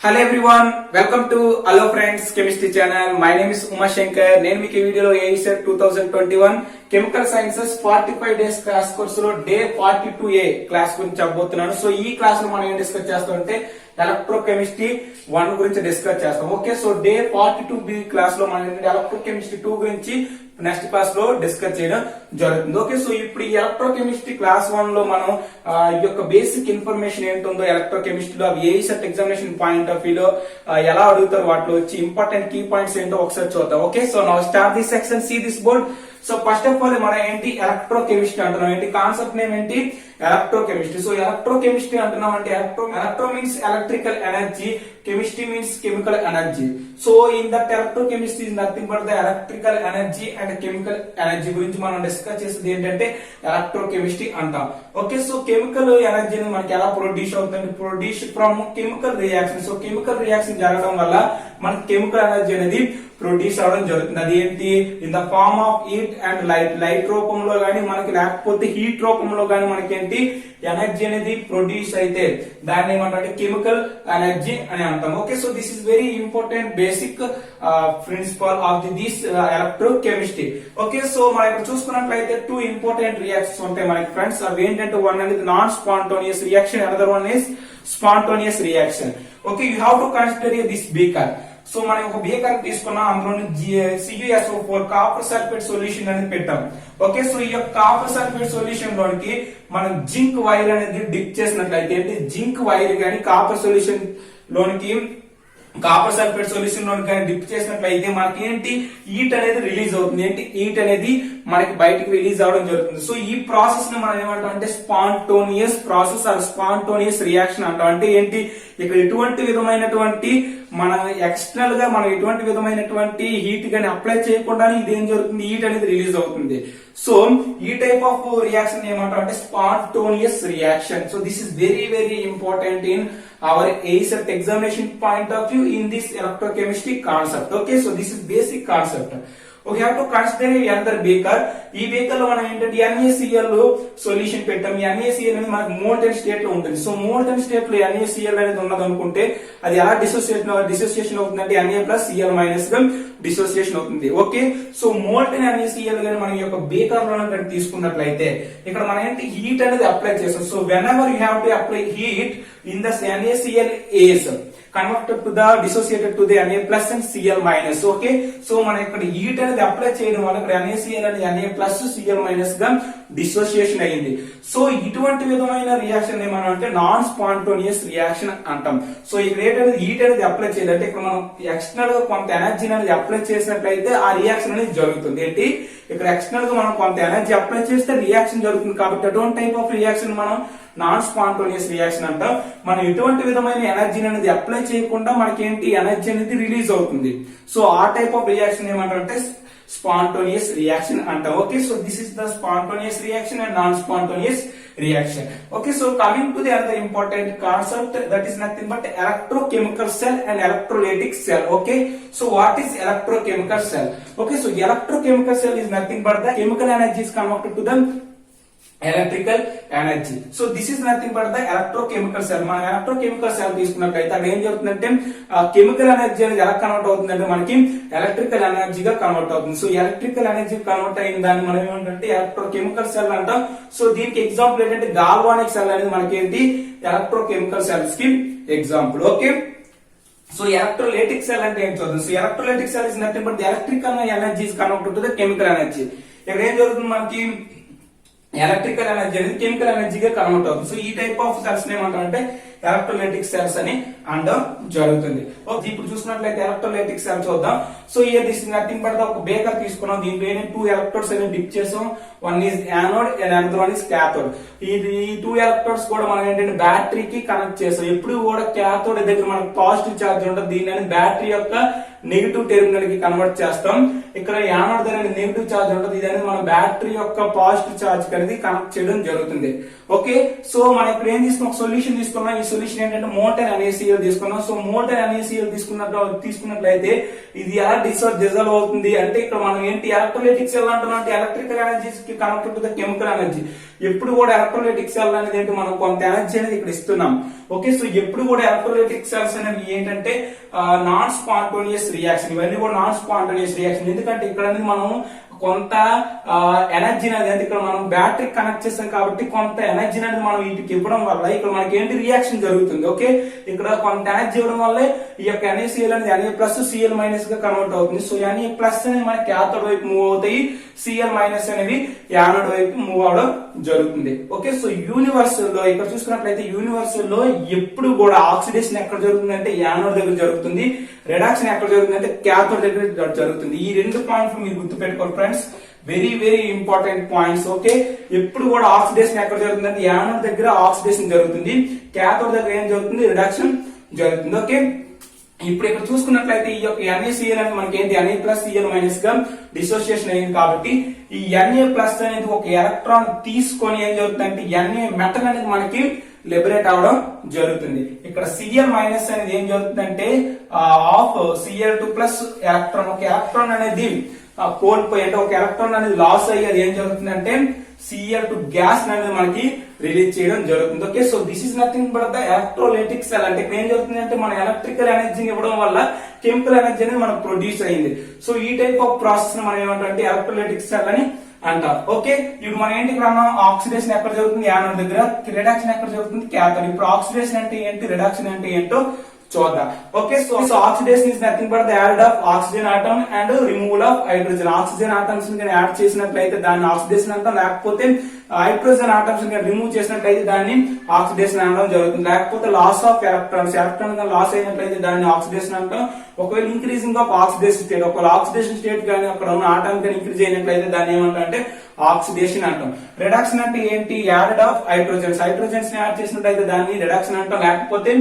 Hello everyone, welcome to hello friends chemistry channel. My name is Uma Shankar. నేను మీకు ఈ వీడియోలో ఏఈసెట్ 2021 chemical sciences 45 days class course లో day 42A class గురించి చెప్పబోతున్నాను. సో ఈ క్లాస్ లో మనం ఏం డిస్కస్ చేస్తామంటే ఎలక్ట్రోకెమిస్ట్రీ 1 గురించి డిస్కస్ చేస్తాం. Okay, so day 42B class లో మనం ఎలక్ట్రోకెమిస్ట్రీ 2 గురించి నెక్స్ట్ క్లాస్ లో డిస్కస్ చేయడం జరుగుతుంది. ఓకే, సో ఇప్పుడు ఈ ఎలక్ట్రోకెమిస్ట్రీ క్లాస్ 1 లో మనం ఈ యొక్క బేసిక్ ఇన్ఫర్మేషన్ ఏంటుందో ఎలక్ట్రోకెమిస్ట్రీలో అవి ఏఈసెట్ ఎగ్జామినేషన్ పాయింట్ ఆఫ్ వ్యూ లో ఎలా అడుగుతారు, వాటిలో వచ్చి ఇంపార్టెంట్ కీ పాయింట్స్ ఏంటో ఒకసారి చూద్దాం. Okay, so now start this section, see this board. So first of all మనం ఏంటి ఎలక్ట్రోకెమిస్ట్రీ అంటున్నాం, ఏంటి కాన్సెప్ట్ నేమ్ ఏంటి ఎలక్ట్రోకెమిస్ట్రీ. సో ఎలక్ట్రోకెమిస్ట్రీ అంటున్నాం అంటే electro means electrical energy, chemistry means chemical energy. So in that electrochemistry is nothing but the electrical energy and chemical energy గురించి మనం discuss చేసేది ఏంటంటే ఎలక్ట్రోకెమిస్ట్రీ అంటాం. ఓకే, సో కెమికల్ ఎనర్జీని మనకి ఎలా ప్రొడ్యూస్ అవుతుంది, produce from chemical reaction. So chemical reaction జరగడం వల్ల మనకి కెమికల్ ఎనర్జీ అనేది ప్రొడ్యూస్ అవడం జరుగుతుంది. అది ఏంటి in the form of heat and light. Light రూపంలో గానీ మనకి, లేకపోతే హీట్ రూపంలో గానీ మనకి ఏంటి ఎనర్జీ అనేది ప్రొడ్యూస్ అయితే దాన్ని ఏమంటే కెమికల్ ఎనర్జీ అని అంటాం. Okay, so this is very important basic principle of this electrochemistry. Okay, so మనం ఇక్కడ చూసుకున్నట్లయితే 2 ఇంపార్టెంట్ రియాక్షన్స్ ఉంటాయి మనకి ఫ్రెండ్స్. అవి ఏంటంటే వన్ అనేది non spontaneous reaction, another one is spontaneous reaction. Okay, you have to consider this beaker. So మనం ఒక బీకర్ తీసుకున్నాం, అందులో CuSO4 కాపర్ సల్ఫేట్ సొల్యూషన్ అనేది పెట్టాం. ఓకే, సో ఈ యొక్క కాపర్ సల్ఫేట్ సొల్యూషన్ లోనికి మనం జింక్ వైర్ అనేది డిప్ చేసినట్లయితే జింక్ వైర్ గానీ కాపర్ సొల్యూషన్ లోనికి, కాపర్ సల్ఫేట్ సొల్యూషన్ లో కానీ డిప్ చేసినట్లయితే మనకి ఏంటి హీట్ అనేది రిలీజ్ అవుతుంది. ఏంటి హీట్ అనేది మనకి బయటకు రిలీజ్ అవడం జరుగుతుంది. సో ఈ ప్రాసెస్ ని మనం ఏమంటాం అంటే స్పాంటోనియస్ ప్రాసెస్ ఆర్ స్పాంటోనియస్ రియాక్షన్ అంటాం. అంటే ఏంటి ఇక్కడ ఎటువంటి విధమైనటువంటి మన ఎక్స్టర్నల్ గా మనం ఎటువంటి విధమైనటువంటి హీట్ గాని అప్లై చేయకుండా ఇదేం జరుగుతుంది, హీట్ అనేది రిలీజ్ అవుతుంది. సో ఈ టైప్ ఆఫ్ రియాక్షన్ ఏమంటాం అంటే spontaneous reaction. So this is very very important in our ACET examination point of view in this electrochemistry concept. Okay, so this is basic concept. We have to consider another beaker. ఈ baker లో మనం ఏంటంటే NaCl solution పెట్టాం. ఈ NaCl అనేది మనకు molten state లో ఉంటుంది. సో మోల్టెన్ స్టేట్ లో NaCl అనేది ఉన్నది అనుకుంటే అది ఎలా డిసోసియేషన్ అవుతుందంటే Na+Cl- గా డిసోసియేషన్ అవుతుంది. ఓకే, సో మోల్టెన్ NaCl గాని మనం ఈ యొక్క బేకర్ లో తీసుకున్నట్లయితే ఇక్కడ మనం ఏంటి హీట్ అనేది అప్లై చేస్తాం. So when ever you have to apply heat in the NaCl is converted to the dissociated to the Na+ and Cl-. Okay, so మనం ఇక్కడ హీట్ అనేది అప్లై చేయడం వల్ల ఇక్కడ NaCl అనేది Na+Cl- గా డిసోసియేషన్ అయ్యింది. సో ఇటువంటి విధమైన రియాక్షన్ ఏమన్నా అంటే నాన్ స్పాంటోనియస్ రియాక్షన్ అంటాం. సో ఇక్కడ ఏంటంటే హీట్ అనేది అప్లై చేయాలంటే ఇక్కడ మనం ఎక్స్టర్నల్ గా కొంత ఎనర్జీ అనేది అప్లై చేసినట్లయితే ఆ రియాక్షన్ అనేది జరుగుతుంది. ఏంటి ఇక్కడ ఎక్స్టర్నల్ గా మనం కొంత ఎనర్జీ అప్లై చేస్తే రియాక్షన్ జరుగుతుంది. కాబట్టి అటువంటి టైప్ ఆఫ్ రియాక్షన్ మనం నాన్ స్పాంటోనియస్ రియాక్షన్ అంటాం. మనం ఎటువంటి విధమైన ఎనర్జీ అనేది అప్లై చేయకుండా మనకి ఏంటి ఎనర్జీ అనేది రిలీజ్ అవుతుంది. సో ఆ టైప్ ఆఫ్ రియాక్షన్ ఏమంటారంటే స్పాంటోనియస్ రియాక్షన్ అంటాం. Okay, so this is the spontaneous reaction and non spontaneous reaction. Okay, so coming to the other important concept, that is nothing but electrochemical cell and electrolytic cell. Okay, so what is electrochemical cell? Okay, so electrochemical cell is nothing but the chemical energy is converted to the electrical energy. So this is nothing but the electrochemical cell. మన electrochemical cell తీసుకున్నట్లయితే అక్కడ ఏం జరుగుతుందంటే chemical energy అనేది ఎలా convert అవుతుందంటే మనకి electrical ఎనర్జీగా కన్వర్ట్ అవుతుంది. సో ఎలక్ట్రికల్ ఎనర్జీ కన్వర్ట్ అయిన దాన్ని మనం ఏమంటే ఎలక్ట్రోకెమికల్ సెల్ అంటాం. సో దీనికి ఎగ్జాంపుల్ ఏంటంటే గాల్వానిక్ సెల్ అనేది మనకి ఏంటి ఎలక్ట్రోకెమికల్ సెల్స్ కి example. Okay, so electrolytic cell అంటే ఏం చూద్దాం. So electrolytic cell is nothing but the electrical energy is converted to the chemical energy. ఇక్కడ ఏం జరుగుతుంది మనకి ఎలక్ట్రికల్ ఎనర్జీ అనేది కెమికల్ ఎనర్జీగా కన్వర్ట్ అవుతుంది. సో ఈ టైప్ ఆఫ్ సెల్స్ ఏమంటారంటే ఎలక్ట్రోలైటిక్ సెల్స్ అని అనడం జరుగుతుంది. ఓకే, ఇప్పుడు చూసినట్లయితే ఎలక్ట్రోలైటిక్ సెల్ చూద్దాం. So year this is nothing but ఒక బేకర్ తీసుకున్నాం. దీంట్లో 2 ఎలక్ట్రోడ్స్ అనేది డిప్ చేసాం. One is anode and another one is cathode. ఈ 2 ఎలక్ట్రోడ్స్ కూడా మనం ఏంటంటే బ్యాటరీకి కనెక్ట్ చేసాం. ఎప్పుడు కూడా క్యాథోడ్ దగ్గర మనకు పాజిటివ్ ఛార్జ్ ఉంటుంది. దీన్ని బ్యాటరీ యొక్క నెగిటివ్ టెర్మినల్ కి కన్వర్ట్ చేస్తాం. ఇక్కడ యానోడ్ దగ్గర నెగిటివ్ ఛార్జ్ ఉంటుంది. ఇది అనేది మన బ్యాటరీ యొక్క పాజిటివ్ ఛార్జ్ అనేది కనెక్ట్ చేయడం జరుగుతుంది. ఓకే, సో మనం ఇక్కడ ఏం తీసుకున్నాం, సొల్యూషన్ తీసుకున్నాం. ఈ సొల్యూషన్ ఏంటంటే మోల్టెన్ NaCl తీసుకున్నాం. సో మోల్టెన్ NaCl తీసుకున్నట్లయితే ఇది ఎలా డిజాల్వ్ అవుతుంది అంటే ఇక్కడ మనం ఏంటి ఎలక్ట్రోలైటిక్ సెల్ అంటున్నాం అంటే ఎలక్ట్రికల్ ఎనర్జీ కి connected to the chemical energy. ఎప్పుడు కూడా ఎలక్ట్రోలైటిక్ సెల్ అనేది ఏంటి మనం కొంత ఎనర్జీ అనేది ఇక్కడ ఇస్తున్నాం. ఓకే, సో ఎప్పుడు కూడా ఎలక్ట్రోలైటిక్ సెల్స్ అనేవి ఏంటంటే నాన్ స్పాంటోనియస్ రియాక్షన్, ఇవన్నీ కూడా నాన్ స్పాంటోనియస్ రియాక్షన్. ఎందుకంటే ఇక్కడ అనేది మనం కొంత ఎనర్జీ అనేది ఇక్కడ మనం బ్యాటరీ కనెక్ట్ చేస్తాం కాబట్టి కొంత ఎనర్జీ అనేది మనం వీటికి ఇవ్వడం వల్ల ఇక్కడ మనకి ఏంటి రియాక్షన్ జరుగుతుంది. ఓకే, ఇక్కడ కొంత ఎనర్జీ ఇవ్వడం వల్ల ఈ యొక్క NaCl అనేది Na ప్లస్ Cl మైనస్ గా కన్వర్ట్ అవుతుంది. సో Na ప్లస్ అనేది మన క్యాథోడ్ వైపు మూవ్ అవుతాయి, Cl మైనస్ అనేవి యానోడ్ వైపు మూవ్ అవడం జరుగుతుంది. ఓకే, సో యూనివర్సల్ లో ఇక్కడ చూసుకున్నట్లయితే యూనివర్సల్ లో ఎప్పుడు కూడా ఆక్సిడేషన్ ఎక్కడ జరుగుతుంది అంటే యానోడ్ దగ్గర జరుగుతుంది, రిడక్షన్ ఎక్కడ జరుగుతుంది అంటే క్యాథోడ్ దగ్గర జరుగుతుంది. ఈ రెండు పాయింట్స్ మీరు గుర్తుపెట్టుకోవాలి friends, very very important points. Okay, ఎప్పుడు కూడా ఆక్సిడేషన్ ఎక్కడ జరుగుతుంది అంటే యానోడ్ దగ్గర ఆక్సిడేషన్ జరుగుతుంది, క్యాథోడ్ దగ్గర ఏం జరుగుతుంది రిడక్షన్ జరుగుతుంది. ఓకే, ఇప్పుడు ఇక్కడ చూసుకున్నట్లయితే ఈ యొక్క NaCl అనేది మనకి ఏంటి Na ప్లస్ Cl మైనస్ గా డిసోసియేషన్ అయింది కాబట్టి ఈ Na ప్లస్ అనేది ఒక ఎలక్ట్రాన్ తీసుకొని ఏం జరుగుతుంది అంటే Na మెటల్ అనేది మనకి లిబరేట్ అవడం జరుగుతుంది. ఇక్కడ Cl మైనస్ అనేది ఏం జరుగుతుందంటే ఆఫ్ Cl2 ప్లస్ ఎలక్ట్రాన్, ఒక ఎలక్ట్రాన్ అనేది కోల్పోయి అంటే ఒక ఎలక్ట్రాన్ అనేది లాస్ అయ్యి అది ఏం జరుగుతుందంటే Cl2 గ్యాస్ అనేది మనకి రిలీజ్ చేయడం జరుగుతుంది. Okay, so this is nothing but the electrolytic cell. అంటే ఇక్కడ ఏం జరుగుతుంది అంటే మన ఎలక్ట్రికల్ ఎనర్జీని ఇవ్వడం వల్ల కెమికల్ ఎనర్జీ అనేది మనకు ప్రొడ్యూస్ అయింది. సో ఈ టైప్ ఆఫ్ ప్రాసెస్ మనం ఏమంటే ఎలక్ట్రోలైటిక్ సెల్ అని అంటాం. ఓకే, ఇప్పుడు మనం ఏంటి ఇక్కడ ఆక్సిడేషన్ ఎక్కడ జరుగుతుంది యానోడ్ దగ్గర, రిడక్షన్ ఎక్కడ జరుగుతుంది క్యాథోడ్. ఇప్పుడు ఆక్సిడేషన్ అంటే ఏంటి, రిడక్షన్ అంటే ఏంటో చూద్దాం. Okay, so oxidation is nothing but the add of oxygen atom and removal of hydrogen. Oxygen atoms ని యాడ్ చేసినట్లయితే దాన్ని ఆక్సిడేషన్ అంటాం, లేకపోతే హైడ్రోజన్ ఆటమ్స్ ని రిమూవ్ చేసినట్లయితే దాన్ని ఆక్సిడేషన్ అనడం జరుగుతుంది. లేకపోతే loss of electrons, electron loss అయినట్లయితే దాన్ని ఆక్సిడేషన్ అంటాం. ఒకవేళ ఇంక్రీజింగ్ ఆఫ్ ఆక్సిడేషన్ స్టేట్, ఒకవేళ ఆక్సిడేషన్ స్టేట్ కానీ అక్కడ ఉన్న ఆటమ్ కానీ ఇంక్రీజ్ అయినట్లయితే దాన్ని ఏమంటాం అంటే ఆక్సిడేషన్ అంటాం. రిడక్షన్ అంటే ఏంటి, యాడ్ ఆఫ్ హైడ్రోజన్స్, హైడ్రోజన్స్ ని యాడ్ చేసినట్లయితే దాన్ని రిడక్షన్ అంటాం. లేకపోతే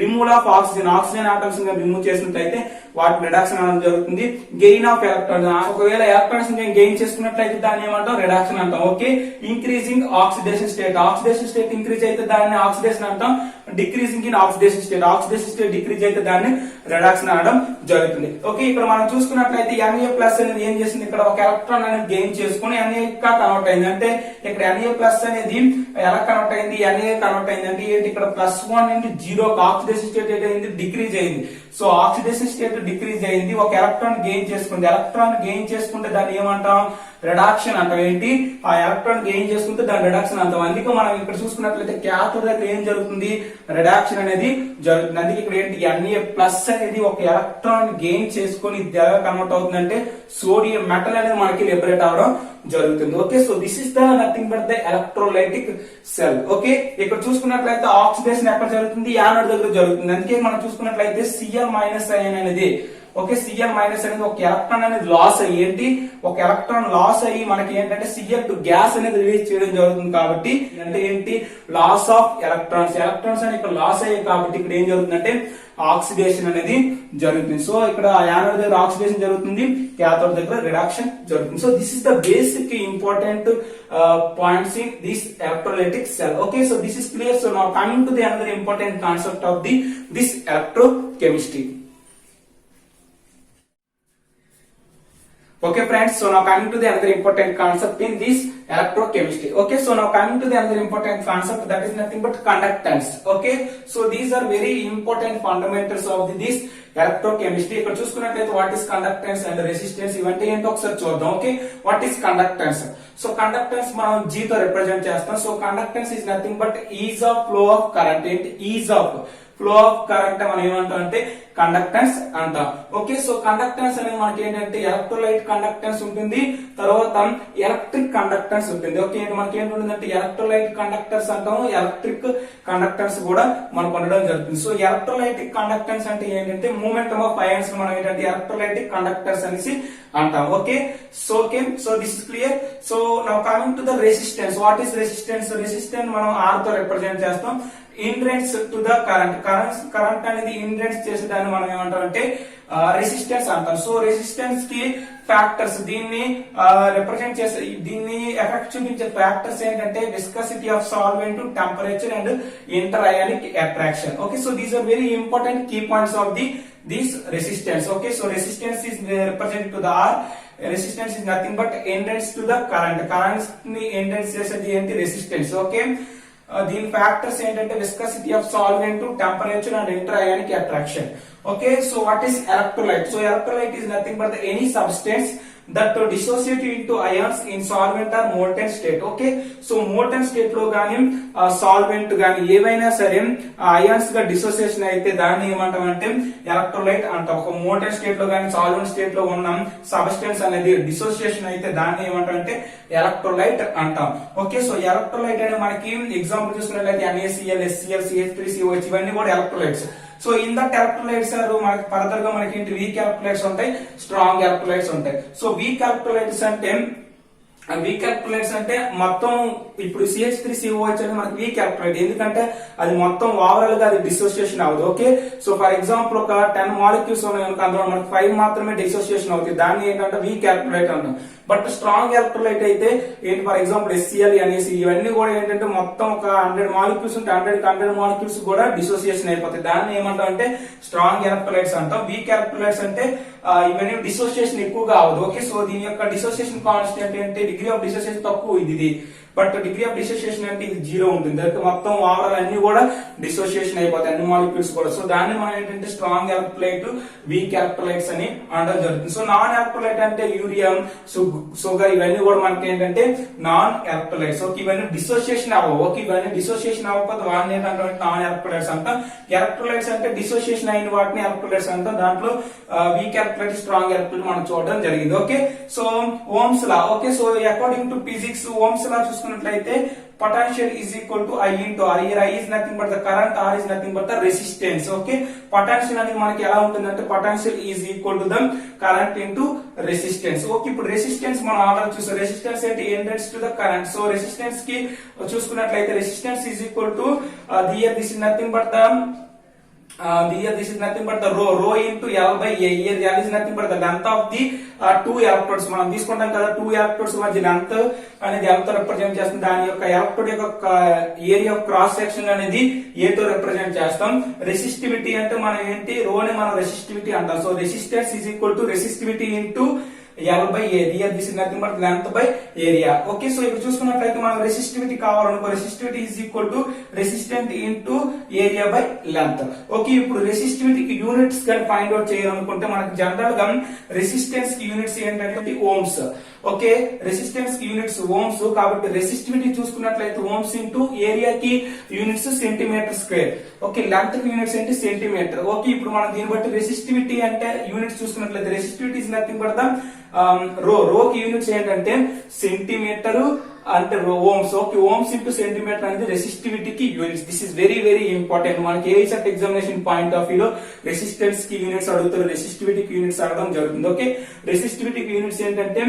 removal of oxygen, oxygen atoms remove చేసినట్లయితే వాటి రిడక్షన్ అనడం జరుగుతుంది. గెయిన్ ఆఫ్ ఎలక్ట్రాన్స్, ఒకవేళ ఎలక్ట్రాన్స్ గెయిన్ చేసుకున్నట్లయితే దాన్ని ఏమంటాం రిడక్షన్ అంటాం. Okay, increasing oxidation state, oxidation state increase అయితే దాన్ని ఆక్సిడేషన్ అంటాం. Decreasing in oxidation state, oxidation state decrease అయితే దాన్ని రిడక్షన్ అనడం జరుగుతుంది. ఓకే, ఇక్కడ మనం చూసుకున్నట్లయితే Na ప్లస్ అనేది ఏం చేసింది, ఇక్కడ ఒక ఎలక్ట్రాన్ అనేది గెయిన్ చేసుకుని Na గా కన్వర్ట్ అయింది. అంటే ఇక్కడ Na ప్లస్ అనేది ఎలా కన్వర్ట్ అయింది, Na కన్వర్ట్ అయింది అంటే ఏంటి, ఇక్కడ +1 నుండి 0 ఆక్సిడేషన్ స్టేట్ ఏంటి డిక్రీజ్ అయింది. సో ఆక్సిడేషన్ స్టేట్ డిక్రీజ్ అయింది, ఒక ఎలక్ట్రాన్ గెయిన్ చేసుకుంది. ఎలక్ట్రాన్ గెయిన్ చేసుకుంటే దాన్ని ఏమంటాం రిడక్షన్ అంటాం. ఏంటి, ఆ ఎలక్ట్రాన్ గెయిన్ చేసుకుంటే దాని రిడక్షన్ అంటాం. అందుకే మనం ఇక్కడ చూసుకున్నట్లయితే క్యాథోడ్ దగ్గర ఏం జరుగుతుంది, రిడక్షన్ అనేది జరుగుతుంది. అందుకే ఇక్కడ ఏంటి Na ప్లస్ అనేది ఒక ఎలక్ట్రాన్ గెయిన్ చేసుకొని ఎలా కన్వర్ట్ అవుతుందంటే సోడియం మెటల్ అనేది మనకి లిబరేట్ అవడం జరుగుతుంది. Okay, so this is the nothing but the electrolytic cell. Okay, ఇక్కడ చూసుకున్నట్లయితే ఆక్సిడేషన్ ఎక్కడ జరుగుతుంది, యానోడ్ దగ్గర జరుగుతుంది. అందుకే మనం చూసుకున్నట్లయితే Cl మైనస్ అయన్ అనేది, ఓకే, Cl మైనస్ అనేది ఒక ఎలక్ట్రాన్ అనేది లాస్ అయ్యి ఏంటి, ఒక ఎలక్ట్రాన్ లాస్ అయ్యి మనకి ఏంటంటే Cl2 గ్యాస్ అనేది రిలీజ్ చేయడం జరుగుతుంది. కాబట్టి అంటే ఏంటి, లాస్ ఆఫ్ ఎలక్ట్రాన్స్, ఎలక్ట్రాన్స్ అని ఇక్కడ లాస్ అయ్యాయి కాబట్టి ఇక్కడ ఏం జరుగుతుందంటే ఆక్సిడేషన్ అనేది జరుగుతుంది. సో ఇక్కడ యానోడ్ దగ్గర ఆక్సిడేషన్ జరుగుతుంది, క్యాథోడ్ దగ్గర రిడక్షన్ జరుగుతుంది. So this is the basic important points in this electrolytic cell. Okay, so this is clear. So now coming to the another important concept of this electrochemistry. Okay friends, so now coming to the another important concept in this electrochemistry. Okay, so now coming to the another important concept, that is nothing but conductance. Okay, so these are very important fundamentals of this electrochemistry. ఇక్కడ చూసుకున్నట్లయితే what is conductance and resistance ఇవంటే ఏంటో ఒకసారి చూద్దాం. Okay, what is conductance. So conductance మనం G తో represent చేస్తాం. So conductance is nothing but ease of flow of current. ఏంటి, ease of flow of current మనం ఏమంటాం అంటే కండక్టెన్స్ అంటాం. ఓకే, సో కండక్టెన్స్ అనేది మనకి ఏంటంటే ఎలక్ట్రోలైట్ కండక్టెన్స్ ఉంటుంది, తర్వాత ఎలక్ట్రిక్ కండక్టెన్స్ ఉంటుంది. ఓకే, మనకి ఏంటంటే ఎలక్ట్రోలైట్ కండక్టర్స్ అంటాము, ఎలక్ట్రిక్ కండక్టెన్స్ కూడా మనకు ఉండడం జరుగుతుంది. సో ఎలక్ట్రోలైటిక్ కండక్టెన్స్ అంటే ఏంటంటే మూమెంటం ఆఫ్ అయాన్స్ మనం ఏంటంటే ఎలక్ట్రోలైటిక్ కండక్టర్స్ అనేసి అంటాం. Okay, so this is clear. So now coming to the resistance. What is resistance, resistance మనం R తో రిప్రజెంట్ చేస్తాం. Hindrance to the current, current అనేది ఇండ్రెన్స్ చేసే దాన్ని మనం ఏమంటాం అంటే రెసిస్టెన్స్ అంటాం. సో రెసిస్టెన్స్ కి ఫ్యాక్టర్స్, దీన్ని రిప్రజెంట్ చేసే, దీన్ని ఎఫెక్ట్ చూపించే ఫ్యాక్టర్స్ ఏంటంటే viscosity of solvent, temperature and inter ionic attraction. Okay, so these are very important key points of this resistance. Okay, so resistance is represented to the R. Resistance is nothing but hindrance to the current. Current ni hindrance చేసేది ఏంటి, resistance. Okay, దీని factors ఏంటంటే viscosity of solvent, temperature and inter ionic attraction. Okay, so what is electrolyte? So electrolyte is nothing but any substance that dissociate into ions in solvent or molten state. Okay, so molten state లో గానీ solvent గానీ ఏవైనా సరే ions గా dissociation అయితే దాన్ని ఏమంటామంటే electrolyte అంటాం. ఒక మోల్టెన్ స్టేట్ లో గానీ సాల్వెంట్ స్టేట్ లో ఉన్న సబ్స్టెన్స్ అనేది డిసోసియేషన్ అయితే దాన్ని ఏమంటామంటే ఎలక్ట్రోలైట్ అంటాం. ఓకే, సో ఎలక్ట్రోలైట్ అనేది మనకి ఎగ్జాంపుల్ చూసుకున్నట్లయితే NaCl, HCl, CH3COH ఇవన్నీ కూడా electrolytes. So in that electrolytes మనకి ఫర్దర్ గా మనకి వీక్ ఎలక్ట్రోలైట్స్ ఉంటాయి, స్ట్రాంగ్ ఎలక్ట్రోలైట్స్ ఉంటాయి. సో వీక్ ఎలక్ట్రోలైట్స్ అంటే మొత్తం ఇప్పుడు CH3COH అనేది మనకి వీక్ ఎలక్ట్రోలైట్, ఎందుకంటే అది మొత్తం ఓవరాల్ గా అది డిసోసియేషన్ అవ్వదు. ఓకే, సో ఫర్ ఎగ్జాంపుల్ ఒక 10 మాలిక్యూల్స్ ఉన్నాయి అనుకో, అందులో మనకి 5 మాత్రమే డిసోసియేషన్ అవుతుంది, దాన్ని ఏంటంటే వీక్ ఎలక్ట్రోలైట్ అంటాం. బట్ స్ట్రాంగ్ ఎలక్ట్రోలైట్ అయితే ఏంటి, ఫర్ ఎగ్జాంపుల్ HCl, NaC ఇవన్నీ కూడా ఏంటంటే మొత్తం ఒక 100 మాలిక్యూల్స్ ఉంటే 100 మాలిక్యూల్స్ కూడా డిసోసియేషన్ అయిపోతాయి, దాన్ని ఏమంటాం అంటే స్ట్రాంగ్ ఎలక్ట్రోలైట్స్ అంటాం. వీక్ ఎలక్ట్రోలైట్స్ అంటే ఇవన్నీ డిసోసియేషన్ ఎక్కువగా అవ్వదు. ఓకే, సో దీని యొక్క డిసోసియేషన్ కాన్స్టెంట్ అంటే డిగ్రీ ఆఫ్ డిసోసియేషన్ తక్కువ ఇది, బట్ డిగ్రీ ఆఫ్ డిసోసియేషన్ అంటే ఇది 0 ఉంటుంది. దానికి మొత్తం ఓవరాల్ అన్ని కూడా డిసోసియేషన్ అయిపోతాయి, అన్ని మాలిక్యూల్స్ కూడా. సో దాన్ని మనం ఏంటంటే స్ట్రాంగ్ ఎలక్ట్రోలైట్, వీక్ ఎలక్ట్రోలైట్స్ అని అనడం జరుగుతుంది. సో నాన్ ఎలక్ట్రోలైట్ అంటే యూరియా, షుగర్ ఇవన్నీ కూడా మనకి ఏంటంటే నాన్ ఎలక్ట్రోలైట్స్. ఓకే, ఇవన్నీ డిసోసియేషన్ అవ్వవు. ఓకే, ఇవన్నీ డిసోసియేషన్ అవ్వకపోతే వాటిని ఏంటంటే నాన్ ఎలక్ట్రోలైట్స్ అంటాం. ఎలక్ట్రోలైట్స్ అంటే డిసోసియేషన్ అయిన వాటిని ఎలక్ట్రోలైట్స్ అంటాం. దాంట్లో వీక్ ఎలక్ట్రోలైట్, స్ట్రాంగ్ ఎలక్ట్రోలైట్ మనం చూడడం జరిగింది. Okay, so Ohm's law. Okay, so according to physics Ohm's law చూసుకున్నట్లయితే potential is equal to I into R. Here I is nothing but the current, R is nothing but the resistance. Okay, potential అనేది మనకి ఎలా ఉంటుందంటే potential is equal to the current into resistance. Okay, ఇప్పుడు resistance మనం already చూసాం. resistance అంటే ఏంటంటే to the current. So resistance కి చూసుకున్నట్లయితే resistance is equal to here this is nothing but the rho into L by A. Here L is nothing but the length of the two electrodes. మనం తీసుకుంటాం కదా, 2 electrodes మధ్య length అనేది L తో represent చేస్తాం. దాని యొక్క ఎలక్ట్రోడ్ యొక్క ఏరియా ఆఫ్ క్రాస్ సెక్షన్ అనేది A తో రిప్రజెంట్ చేస్తాం. రెసిస్టివిటీ అంటే మనం ఏంటి, రో ని మనం రెసిస్టివిటీ అంటాం. So resistance is equal to resistivity into L by A. Here this is nothing but length by area. Okay, so ఇప్పుడు చూసుకున్నట్లయితే మనం రెసిస్టివిటీ కావాలనుకో, resistivity is equal to resistant into area by length. Okay, ఇప్పుడు resistivity కి units గా find out చేయాలనుకుంటే మనకి general గా రెసిస్టెన్స్ కి యూనిట్స్ ఏంటంటే ఓమ్స్. ఓకే, రెసిస్టెన్స్ కి యూనిట్స్ ఓమ్స్, కాబట్టి రెసిస్టివిటీ చూసుకున్నట్లయితే ఓమ్స్ ఇంటూ ఏరియాకి units centimetre square. Okay, length కి యూనిట్స్ ఏంటి సెంటీమీటర్. ఓకే, ఇప్పుడు మనం దీన్ని బట్టి రెసిస్టివిటీ అంటే యూనిట్స్ చూసుకున్నట్లయితే resistivity is nothing but the rho కి యూనిట్స్ ఏంటంటే సెంటీమీటర్ అంటే ohms. Okay, ohms into centimetre అనేది రెసిస్టివిటీకి units. This is very very important. మనకి ఏసెట్ ఎగ్జామినేషన్ పాయింట్ ఆఫ్ వ్యూలో రెసిస్టెన్స్ కి యూనిట్స్ అడుగుతారు, రెసిస్టివిటీకి యూనిట్స్ అడగడం జరుగుతుంది. ఓకే, రెసిస్టివిటీకి యూనిట్స్ ఏంటంటే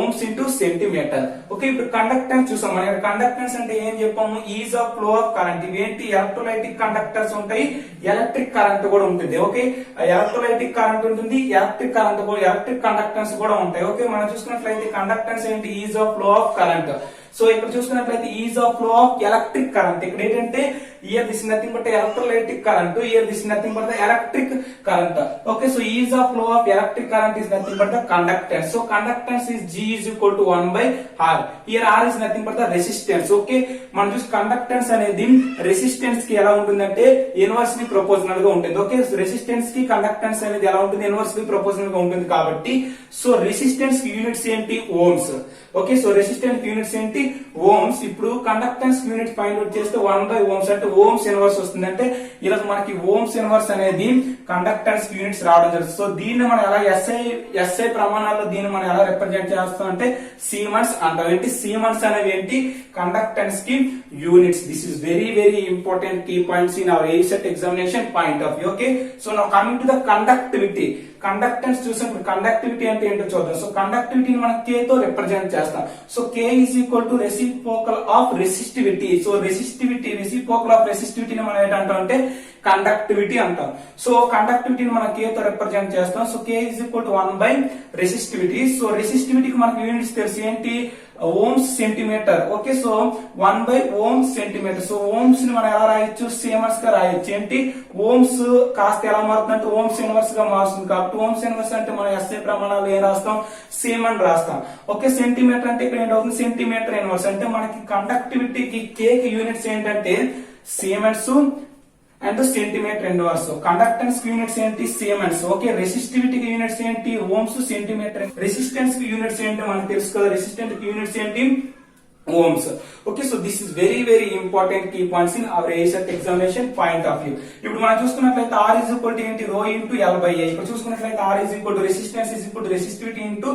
ఓమ్స్ ఇంటూ సెంటీమీటర్. ఓకే, ఇప్పుడు కండక్టెన్స్ చూసాం. మన కండక్టెన్స్ అంటే ఏం చెప్పాము, ease of flow of current. ఇవేంటి, ఎలక్ట్రోలైటిక్ కండక్టర్స్ ఉంటాయి, ఎలక్ట్రిక్ కరెంట్ కూడా ఉంటుంది. ఓకే, ఎలక్ట్రోలైటిక్ కరెంట్ ఉంటుంది, ఎలక్ట్రిక్ కరెంట్ కూడా, ఎలక్ట్రిక్ కండక్టెన్స్ కూడా ఉంటాయి. ఓకే, మనం చూసుకున్నట్లయితే కండక్టెన్స్ ఏంటి, ease of flow of current. So ఇక్కడ చూసుకున్నట్లయితే is of flow of electric current. ఇక్కడ ఏంటంటే here this is nothing but electrolytic current, here this is nothing but the electric current. Okay, so ease of flow of electric current is nothing but the conductance. So conductance is G is equal to 1 by R. Here R is nothing but the resistance. Okay, మనం చూసి conductance అనేది resistance కి ఎలా ఉంటుందంటే inversely proportional గా ఉంటుంది. Okay, resistance కి conductance అనేది ఎలా ఉంటుంది, ఇన్వర్స్లీ ప్రపోర్షనల్ గా ఉంటుంది. కాబట్టి సో రెసిస్టెన్స్ యూనిట్స్ ఏంటి, ohms. Okay, so resistance units ఏంటి, ఓమ్స్. ఇప్పుడు కండక్టెన్స్ యూనిట్ ఫైండ్ అవుట్ చేస్తే 1 by ఓమ్స్ అంటే ఓమ్స్ ఇన్వర్స్ వస్తుంది. అంటే ఇలా మనకి ఓమ్స్ ఇన్వర్స్ అనేది కండక్టెన్స్ యూనిట్స్ రావడం జరుగుతుంది. సో దీన్ని మనం ఎలా ఎస్ఐ ప్రమాణాల్లో దీన్ని మనం ఎలా రిప్రజెంట్ చేస్తాం అంటే సీమన్స్ అంటాం. ఏంటి, సీమన్స్ అనేవి ఏంటి, కండక్టెన్స్ కి units. This is very very important key points in our ACET examination point of view. Okay, so now coming to the conductivity. Conductance చూసినప్పుడు కండక్టివిటీ అంటే ఏంటో చూద్దాం. సో కండక్టివిటీని మనం K తో రిప్రజెంట్ చేస్తాం. So K is equal to reciprocal of resistivity. So resistivity, reciprocal of రెసిస్టివిటీని మనం ఏంటంటాం అంటే కండక్టివిటీ అంటాం. సో కండక్టివిటీని మనం K తో రిప్రజెంట్ చేస్తాం. So K is equal to 1 by resistivity. So రెసిస్టివిటీకి మనకి యూనిట్స్ తెలుసు ఏంటి, ఓమ్స్ సెంటీమీటర్. ఓకే, సో 1/ఓమ్స్ సెంటీమీటర్. సో ఓమ్స్ ని మనం ఎలా రాయొచ్చు, సిమెన్స్ గా రాయొచ్చు. ఏంటి ఓమ్స్ కాస్త ఎలా మారుతుంది అంటే ఓమ్స్ ఇన్వర్స్ గా మారుతుంది. కాబట్టి ఓమ్స్ ఇన్వర్స్ అంటే మనం ఎస్ఐ ప్రమాణాలు ఏం రాస్తాం, సీమన్ రాస్తాం. ఓకే, సెంటీమీటర్ అంటే ఇక్కడ ఏంటవుతుంది, సెంటీమీటర్ ఇన్వర్స్. అంటే మనకి కండక్టివిటీకి కే కి యూనిట్స్ ఏంటంటే siemens and centimetre inverse. Conductance కి యూనిట్స్ ఏంటి, సీమెన్స్. ఓకే, రెసిస్టివిటీ కి యూనిట్స్ ఏంటి, ఓమ్స్ సెంటీమీటర్. రెసిస్టెన్స్ కి యూనిట్స్ ఏంటి మనకు తెలుసు కదా, రెసిస్టెంట్ కి యూనిట్స్ ఏంటి, ohms. Okay, so this is very important key points in our ASET examination point of view. ఇప్పుడు మనం చూసుకున్నట్లయితే R is equal to ఏంటి, rho into L by A. ఇప్పుడు చూసుకున్నట్లయితే R is equal to resistance is equal to resistivity into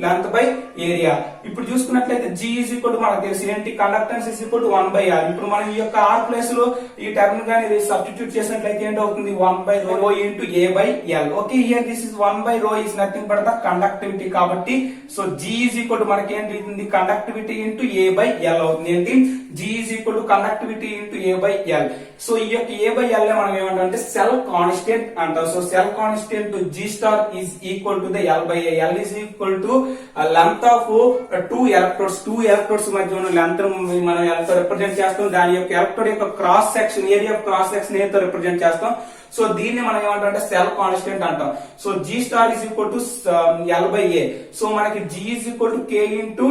length by area. ఇప్పుడు చూసుకున్నట్లయితే G is equal to మనకు తెలుసు ఏంటి, conductance is equal to 1 by R. ఇప్పుడు మనం ఈ యొక్క R ప్లేస్ లో ఈ టర్మ్ గాని సబ్స్టిట్యూట్ చేసినట్లయితే ఏంటి అవుతుంది, 1 by rho into A by L. Okay, here this is 1 by rho is nothing but the conductivity. కాబట్టి so G is equal to మనకి ఏంటి అవుతుంది, conductivity into A by L అవుతుంది. ఏంటి, G is equal to conductivity into A by L. So ఈ యొక్క A by L మనం ఏమంటాం అంటే సెల్ కాన్స్టెంట్ అంటాం. So cell constant G star is equal to the L by A. L is equal to length of two electrodes. Two electrodes మధ్య ఉన్న length మనం L తో రిప్రజెంట్ చేస్తాం. దాని యొక్క ఎలక్ట్రోడ్ యొక్క cross section, area of cross section A తో represent చేస్తాం. సో దీన్ని మనం ఏమంటాం అంటే సెల్ కాన్స్టెంట్ అంటాం. So G star is equal to L by A. So మనకి G is equal to K into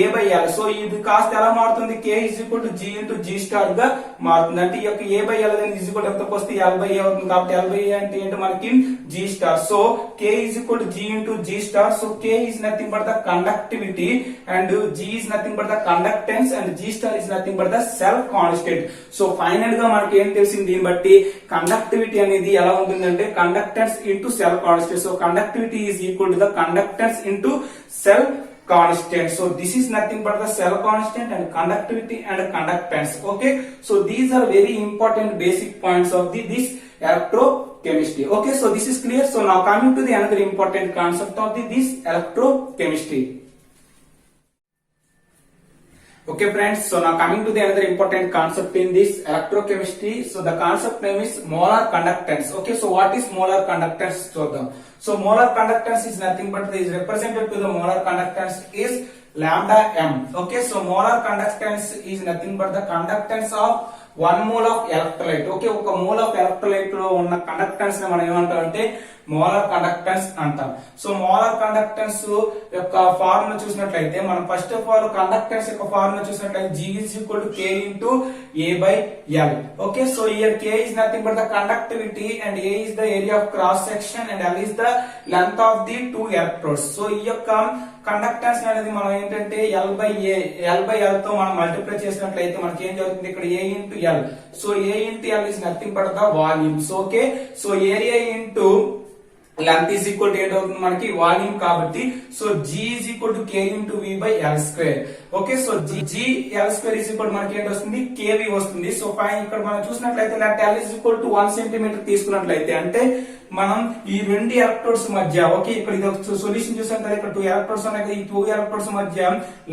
A by L. So ఇది కాస్త ఎలా మారుతుంది, K is equal to G into G star గా మారుతుంది. అంటే ఈ యొక్క A by L అనేది is equal to ఎంతకు వస్తే L by A అవుతుంది. కాబట్టి L by A అంటే ఏంటి మనకి G star. So K is equal to G into G star. So K is nothing but the conductivity and G is nothing but the conductance and G star is nothing but the cell constant. So final గా మనకి ఏం తెలిసింది, దీన్ని బట్టి conductivity అనేది ఎలా ఉంటుందంటే conductance into cell constant. So conductivity is equal to the conductance into cell constant. So this is nothing but the cell constant and conductivity and conductance. Okay, so these are very important basic points of this electrochemistry. Okay, so this is clear. So now coming to the another important concept of this electrochemistry. Okay friends, so now coming to the another important concept in this electrochemistry. So the concept name is molar conductance. Okay, so what is molar conductance? So molar conductance is nothing but is represented to the molar conductance is lambda m. Okay, so molar conductance is nothing but the conductance of 1 mole of electrolyte. Okay, ఒక mole of electrolyte లో ఉన్న conductance ని మనం ఏమంటాం అంటే molar conductance అంటాం. So molar conductance యొక్క formula చూసినట్లయితే మనం ఫస్ట్ ఆఫ్ ఆల్ కండక్టెన్స్ యొక్క ఫార్ములా చూసినట్లయితే G is equal to K into A by L. Okay, so here K is nothing but the conductivity and A is the area of cross section and L is the length of the two electrodes. So ఈ యొక్క conductance అనేది మనం ఏంటంటే L by L తో మనం multiply చేసినట్లయితే మనకి ఏం జరుగుతుంది, ఇక్కడ A into L. So A into L is nothing but the volumes. Okay, so area into length is equal to ఏంటవుతుంది మనకి వాల్యూమ్. కాబట్టి so G is equal to K into V by L square. Okay, so G L square is equal to మనకి ఏంటి వస్తుంది, KV వస్తుంది. So fine ఇక్కడ మనం చూసినట్లయితే L is equal to 1 centimetre తీసుకున్నట్లయితే అంటే మనం ఈ రెండు ఎలక్ట్రోడ్స్ మధ్య, ఓకే ఇక్కడ ఇది ఒక సొల్యూషన్ చూసాం కదా, ఇక్కడ 2 ఎలక్ట్రోడ్స్ ఉన్నాయి కదా, ఈ 2 ఎలక్ట్రోడ్స్ మధ్య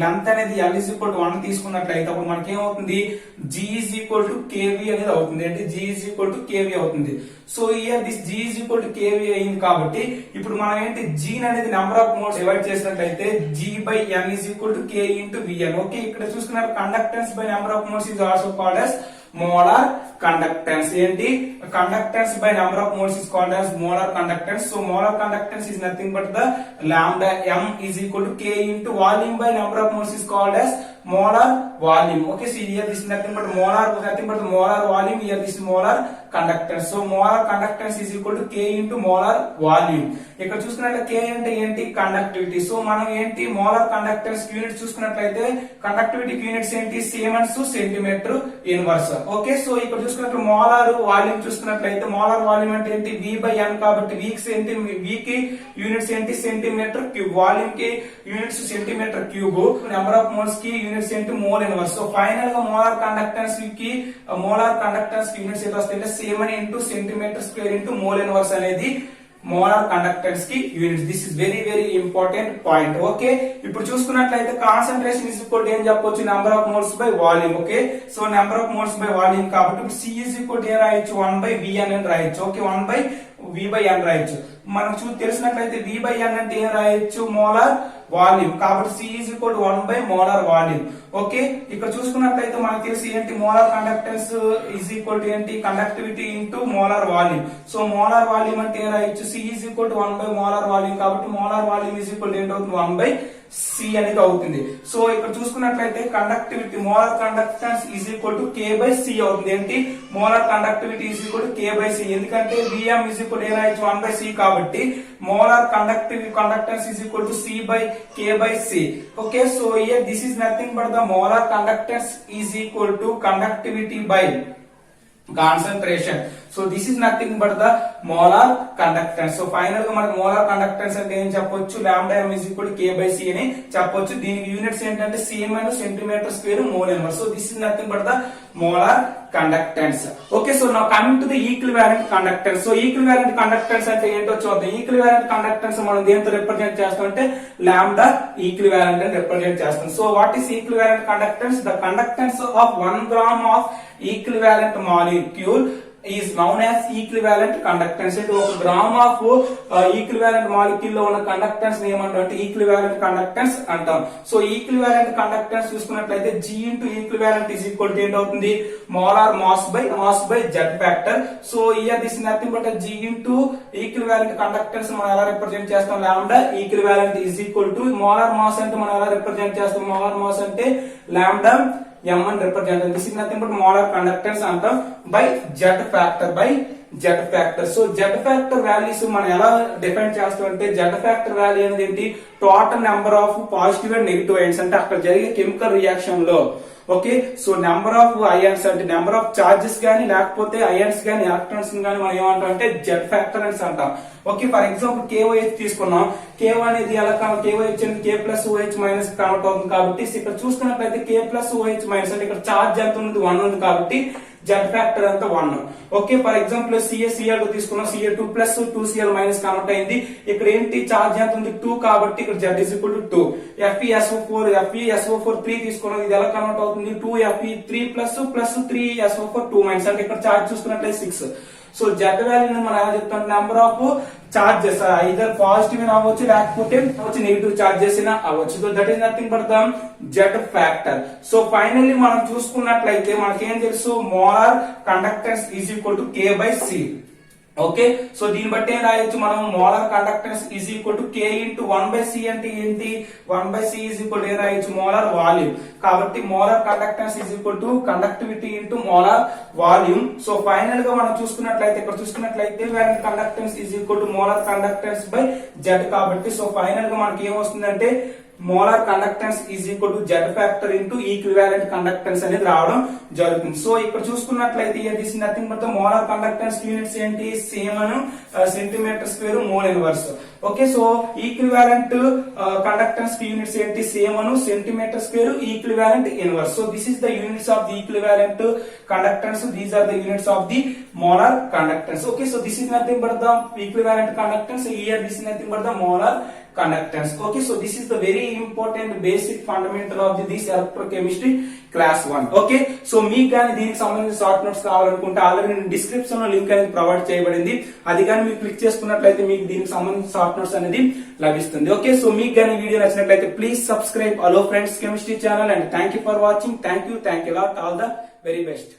లెంత్ అనేది L is equal to 1 తీసుకున్నట్లయితే అప్పుడు మనకి ఏమవుతుంది, G is equal to KV అనేది అవుతుంది. అంటే G is equal to KV అవుతుంది. So year this G is equal to KV అయింది. కాబట్టి ఇప్పుడు మనం ఏంటి G అనేది నెంబర్ ఆఫ్ మోల్స్ డివైడ్ చేసినట్లయితే G by N is equal to K into Vn. Okay, ఇక్కడ చూసుకున్నారు conductance by number of moles is also called as molar conductance. ఏంటి, conductance by number of moles is called as molar conductance. So molar conductance is nothing but the lambda m is equal to K into volume by number of moles is called as molar volume. Okay, so here this is nothing but molar volume. Here this is molar conductance. So molar conductance is equal to K into molar volume. ఇక్కడ చూసుకున్నట్లయితే K అంటే ఏంటి, conductivity. So మనం ఏంటి molar conductance units చూసుకున్నట్లయితే conductivity units ఏంటి, siemens centimetre inverse. Okay, so ఇక్కడ చూసుకున్నట్టు మోలార్ వాల్యూమ్ చూసుకున్నట్లయితే మోలార్ వాల్యూమ్ అంటే ఏంటి, V by N. కాబట్టి V కి యూనిట్స్ ఏంటి, సెంటీమీటర్ క్యూబ్. వాల్యూమ్ కి units centimetre cube. Number of moles కి యూనిట్స్ ఏంటి, మోల్ ఇన్వర్స్. సో ఫైనల్ గా మోలార్ కండక్టెన్స్ కి యూనిట్స్ ఏంటి వస్తాయంటే siemen into centimetre square into mole inverse అనేది మోలార్ కండక్టెన్స్ కి units. This is very important point. Okay, ఇప్పుడు చూసుకున్నట్లయితే కాన్సంట్రేషన్ ఇస్ ఈక్వల్ టు ఏం చెప్పొచ్చు, number of moles by volume. Okay, so number of moles by volume కాబట్టి ఇప్పుడు C is equal to ఏం రాయొచ్చు, 1 by Vn అని రాయొచ్చు. ఓకే, 1 by V/N రాయొచ్చు. మనకు తెలిసినట్లయితే V/N అంటే ఏం రాయొచ్చు, మోలార్ వాల్యూమ్. కాబట్టి C is equal to 1 by molar volume. Okay, ఇక్కడ చూసుకున్నట్లయితే మనకు తెలిసి ఏంటి, molar conductance is equal to ఏంటి, conductivity into molar volume. So molar volume అంటే ఏం రాయొచ్చు, C is equal to 1 by molar volume. కాబట్టి molar volume is equal to ఏంటవుతుంది, 1 by C అనేది అవుతుంది. సో ఇక్కడ చూసుకున్నట్లయితే conductivity, molar conductance is equal to K by C అవుతుంది. ఏంటి, molar conductivity is equal to K by C. ఎందుకంటే Vm is equal to 1 by C కాబట్టి molar conductance is equal to C by K by C. Okay, so here this is nothing but the molar conductance is equal to conductivity by concentration. So this is nothing but the molar conductance. So final గా మనకు molar conductance అంటే ఏం చెప్పొచ్చు, lambda m is equal to K by C అని చెప్పొచ్చు. దీనికి units ఏంటంటే cm and centimeter square mole inverse. So this is nothing but the molar conductance. Okay, so now coming to the equivalent conductance. So equivalent conductance అంటే ఏంటో చూద్దాం. equivalent conductance మనం దేంతో represent చేస్తాం అంటే lambda equivalent అని represent చేస్తాం. So what is equivalent conductance? The conductance of 1 gram of equivalent molecule is known as equivalent conductance. అంటే 1 గ్రామ్ ఆఫ్ ఈక్వివాలెంట్ మాలిక్యూల్ లో ఉన్న కండక్టెన్స్ ఏమంటాం అంటే ఈక్వివాలెంట్ కండక్టెన్స్ అంటాం. సో ఈక్వివాలెంట్ కండక్టెన్స్ చూసుకున్నట్లయితే G into equivalent is equal to ఏంటవుతుంది, molar mass by Z factor. So here this nothing but G into equivalent conductance మనం ఎలా రిప్రజెంట్ చేస్తాం, lambda equivalent is equal to molar mass అంటే మనం ఎలా represent చేస్తాం, molar mass అంటే lambda m అని represent. This is nothing but molar conductance అంటాం by Z factor. So Z factor values మనం ఎలా డిఫైన్ చేస్తాం అంటే, జెడ్ ఫ్యాక్టర్ వాల్యూ అనేది ఏంటి, total number of positive and negative ions అంటే అక్కడ జరిగే కెమికల్ రియాక్షన్ లో. Okay, so number of ions అంటే నెంబర్ ఆఫ్ చార్జెస్ గానీ లేకపోతే అయాన్స్ గానీ ఎలక్ట్రాన్స్ గానీ మనం ఏమంటాం అంటే జెడ్ ఫ్యాక్టర్ అని అంటాం. ఓకే, ఫర్ ఎగ్జాంపుల్ KOH తీసుకున్నాం. KO అనేది ఎలా KOH అంటే K plus OH minus convert అవుతుంది. కాబట్టి ఇక్కడ చూసుకున్నట్లయితే K ప్లస్ OH మైనస్ అంటే ఇక్కడ చార్జ్ ఎంత ఉంది, 1 ఉంది. కాబట్టి జెడ్ ఫ్యాక్టర్ అంతా 1. ఓకే, ఫర్ ఎగ్జాంపుల్ CaCl తీసుకున్నాం, Ca2 plus 2Cl minus convert అయింది. ఇక్కడ ఏంటి, చార్జ్ ఎంత ఉంది, 2. కాబట్టి ఇక్కడ Z is equal to 2. FeSO4 3 తీసుకున్నాం. ఇది ఎలా కన్వర్ట్ అవుతుంది, 2Fe3 ప్లస్ 3SO4 2 మైనస్ అంటే ఇక్కడ చార్జ్ చూసుకున్నట్లయితే 6. సో జెడ్ వాల్యూ మనం ఎలా చెప్తాం, number of charges either positive అవ్వచ్చు లేకపోతే నెగిటివ్ చార్జెస్ అవ్వచ్చు. So that is nothing but the Z factor. So finally మనం చూసుకున్నట్లయితే మనకేం తెలుసు, molar conductance is equal to K by C. Okay, so దీన్ని బట్టి ఏం రాయొచ్చు మనం, molar conductance is equal to K into 1 by C అంటే ఏంటి, 1 by C is equal to ఏం రాయొచ్చు, మోలార్ వాల్యూమ్. కాబట్టి molar conductance is equal to conductivity into molar volume. So final గా మనం చూసుకున్నట్లయితే ఇక్కడ చూసుకున్నట్లయితే conductance is equal to molar conductance by Z. కాబట్టి సో ఫైనల్ గా మనకి ఏమొస్తుందంటే, molar conductance is equal to Z factor into equivalent conductance అనేది రావడం జరుగుతుంది. సో ఇక్కడ చూసుకున్నట్లయితే this is nothing but the molar conductance units ఏంటి, సేమ్ అను centimetre square mole inverse. Okay, so equivalent conductance units ఏంటి, సేమ్ అను centimetre square equivalent inverse. So this is the units of the equivalent conductance, these are the units of the molar conductance. Okay, so this is nothing but the equivalent conductance, here this is nothing but the molar conductance. Okay, so this is the very important basic fundamental of this electrochemistry class 1. Okay, so మీకు గాని దీనికి సంబంధించిన short notes కావాలనుకుంటే already నేను description లో link అనేది provide చేయబడింది. అది కానీ మీరు క్లిక్ చేసుకున్నట్లయితే మీకు దీనికి సంబంధించిన షార్ట్ నోట్స్ అనేది లభిస్తుంది. ఓకే, సో మీకు గాని వీడియో నచ్చినట్లయితే please subscribe hello friends chemistry channel and thank you for watching. Thank you lot, all the very best.